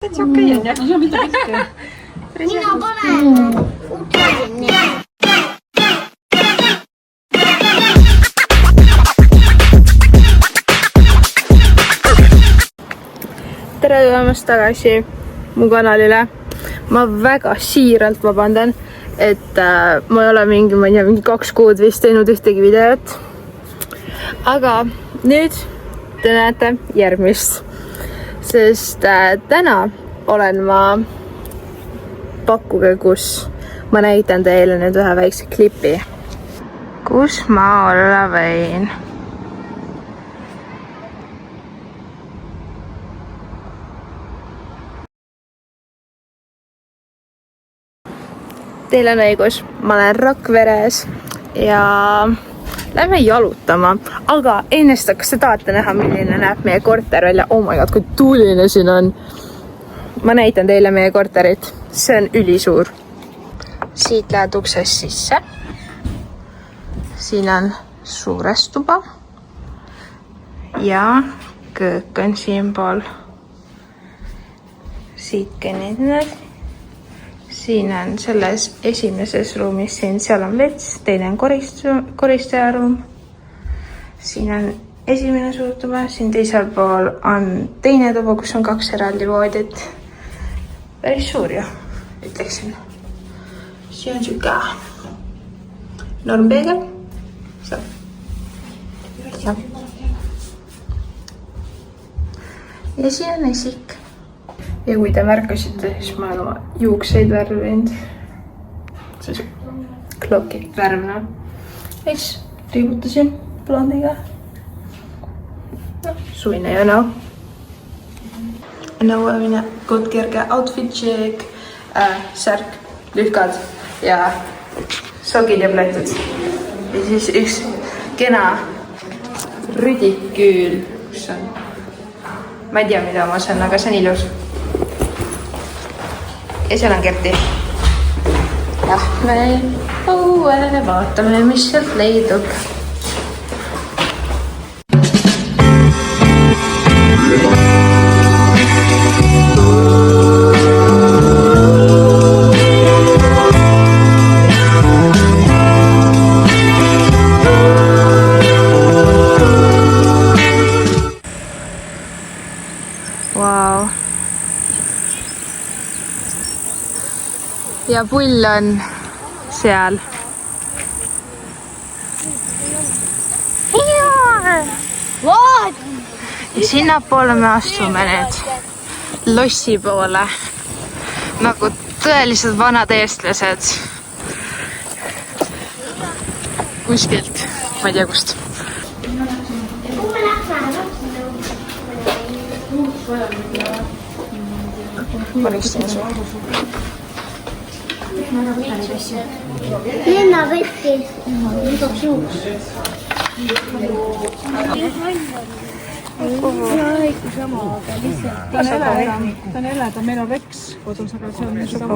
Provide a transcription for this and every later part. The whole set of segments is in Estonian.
täitsa okei on jah. No see on mitte pikk. Mina panen ukradin. Tere tulemast tagasi mu kanalile. Ma väga siiralt vabandan, et ma ei ole mingi 2 kuud vist teinud ühtegi videot. Aga nüüd te näete järgmist, sest täna olen ma pakkuge, kus ma näitan teile nüüd ühe väikse klipi, kus ma olla võin. Teil on õigus, ma olen Rakveres ja lähme jalutama, aga ennest, kas te tahate näha, milline näeb meie korter välja? Oh my god, kui tuuline siin on. Ma näitan teile meie korterit, see on ülisuur. Siit lähed uksest sisse. Siin on suures tuba ja köök on siin pool. Siit kõnnid need. Siin on selles esimeses ruumis, seal on vets, teine on koristajaruum. Siin on esimene suur tuba, siin teisel pool on teine tuba, kus on 2 eraldi voodit. Päris suur ju, ütleksin. Siin on siuke normpeegel. Ja siin on esik. Ja kui te märkasite, siis ma olen oma juukseid värvinud. See on see klokik värvna. Siis riibutasin blondiga. Suvine ju näo. Nõuamine, koodkerge outfit check, särk, lühkad ja sokid ja plätud. Ja siis üks kena rüdiküül, kus on, ma ei tea, mida ma saan, aga see on ilus. Ja seal on Kerti. Lähme õue, vaatame, mis sealt leidub. Wow. Ja pull on seal. Ja sinnapoole me astume nüüd lossi poole. Nagu tõelised vanad eestlased. Kuskilt, ma ei tea kust. Koristin su. Lenna võttis. Võtaks juuks. Ta on eleda, meil on Rex kodus, aga see on sama.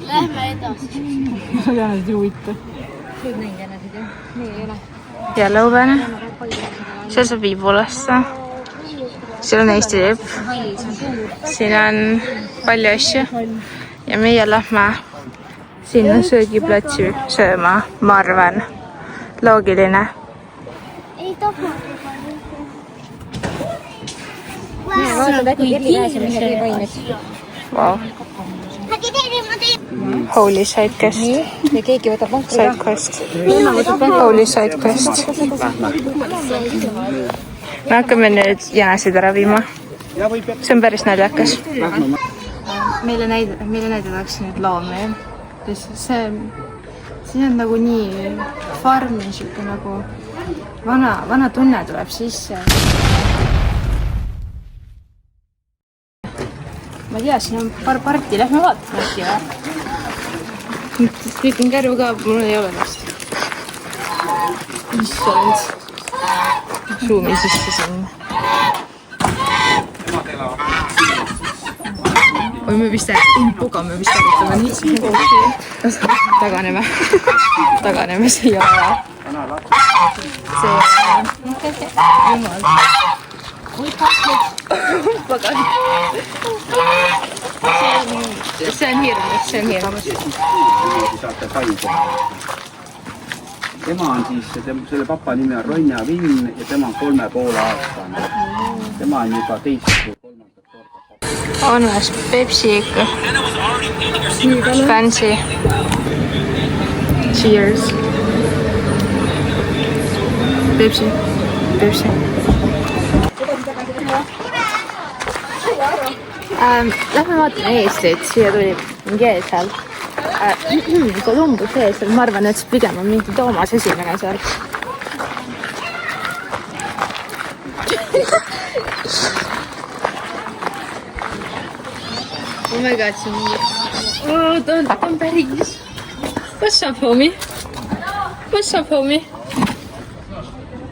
Lähme edasi. Ma tean, et juhita. Ja lõubene. Seal saab viibulasse. Seal on Eesti lipp. Siin on palju asju. Ja meie lähme sinna söögiplatsi sööma, ma arvan. Loogiline. Ei tohma. Wow. Holy sidecast. Ja keegi võtab vankri Sidecast. Holy sidecast. Me hakkame nüüd jänesid ära viima. See on päris naljakas. Meile näidatakse nüüd loomi. See on nagu nii farmi, siuke nagu vana tunne tuleb sisse. Ma tea, siin on paar parti, lähme vaatame äkki või? Püütin kärvu ka, mul ei ole last. Issand. Suumi sisse sinna. Oi, me vist arutame nii. Taganeme siia vaja. See jumal. pagan. See on hirmus, see on hirmus. Saate taida. Tema on siis, selle papa nimi on Ronja Vinn ja tema on 3,5 aastane. Tema on juba teist kui 3. korda. On ühes Pepsi ikka. Fancy. Cheers. Pepsi. Pepsi. Lähme vaatame Eestit, siia tuli mingi ees seal. Columbus ees, ma arvan, et pigem on mingi Toomas esimene seal. Oh my god, see on mingi... ta on päris. What's up, homie? What's up, homie?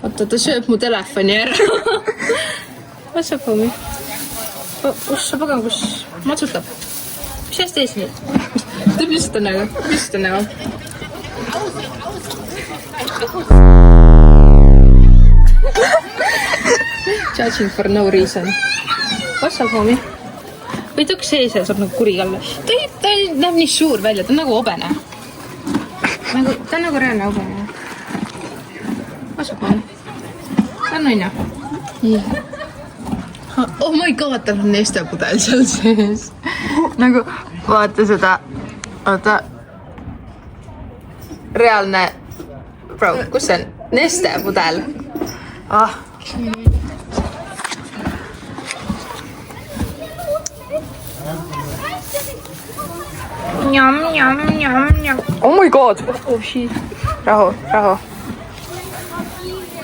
Oota, ta sööb mu telefoni ära. What's up, homie? Kus sa pagan, kus matsutab? Mis jääst ees nüüd? Teeb lihtsalt on nägu. Judging for no reason. What's up, homie? Või ta üks sees ja saab nagu kuri kalla. Ta näeb nii suur välja, ta on nagu obene. Ta on nagu reaalne obene. What's up, homie? Ta on nunna. Oh my god, tal on nestepudel seal sees. Nagu, vaata seda. Oota. Reaalne. Bro, kus see on? Nestepudel. Ah. Njam. Oh my god. Oh shit. Rahu.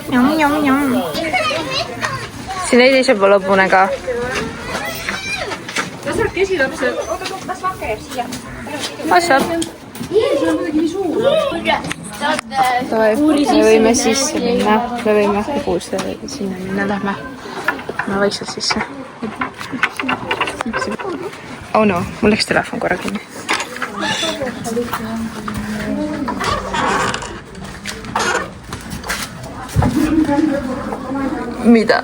Njam. Siin ei teise pole lõpune ka. Ta saab kesilapse. Oota, las vakke jääb siia. What's up? See on muidugi nii suur. Me võime sisse minna. Me võime kuulda sinna minna. Lähme. Ma vaikselt sisse. Oh no, mul läks telefon korra kinni. Mida?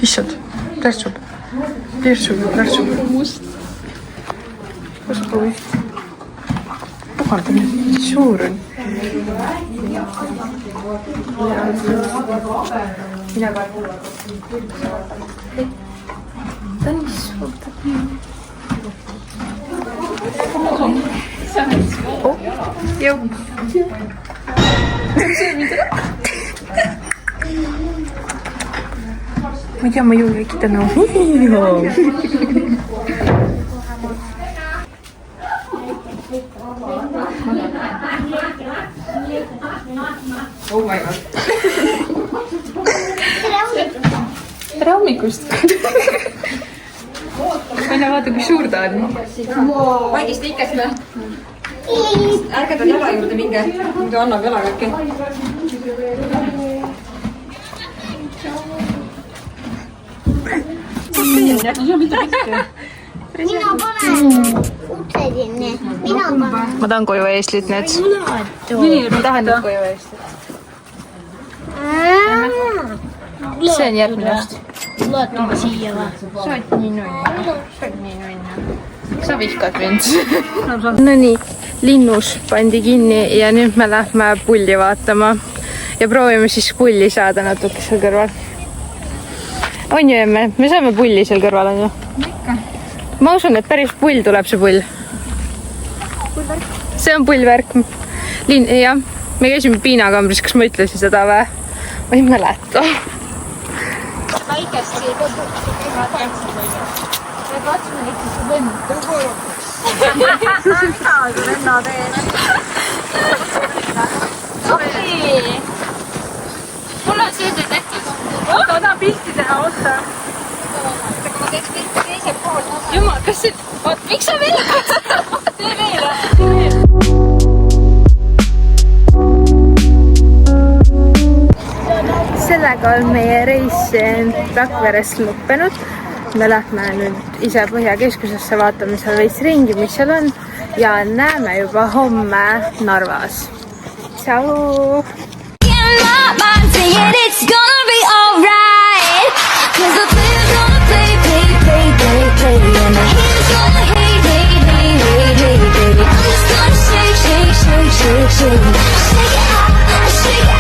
Issand, plärtsub. Kus proovi? Puhanda nii suur on. Mina ka. Ta on nii suur. Oh, jõu. Ma ei tea, ma jõu äkki täna. Oh my god. Tere hommikust. Aina vaata, kui suur ta on. Vaigist ikkas me. Ärge ta jala juurde minge. Minge annab jalaga äkki. Mina panen ukse sinne. Mina panen. Ma tahan koju eeslit need. Ma tahan nüüd koju eeslit. See on järgmine aasta. Loetame siia või? Sa oled nii nunna. Sa vihkad mind. Nonii, linnus pandi kinni ja nüüd me lähme pulli vaatama. Ja proovime siis pulli saada natuke seal kõrval. On ju, emme? Me saame pulli seal kõrval, on ju? Ikka. Ma usun, et päris pull tuleb see pull. Pullvärk? See on pullvärk. Jah, me käisime piinakambris, kas ma ütlesin seda või? Ma ei mäleta. Väikest siia kodu. Ja katsume ikka see võnd. Saadu venna teed. Okei. Mul on see tehtud. Oota, ma tahan pilti teha, oota. Aga ma teeks pilti teisel pool. Jumal, kas see... Oot, miks sa veel? Tee veel. Sellega on meie reis Rakverest lõppenud. Me lähme nüüd ise Põhjakeskusesse, vaatame seal veits ringi, mis seal on. Ja näeme juba homme Narvas. Tšau! my mind saying it's gonna be alright. Cause the player's gonna play, play, play, play, play. And the haters gonna hate, hate, hate, hate, hate, baby. I'm just gonna shake, shake, shake, shake, shake. Shake it out, shake it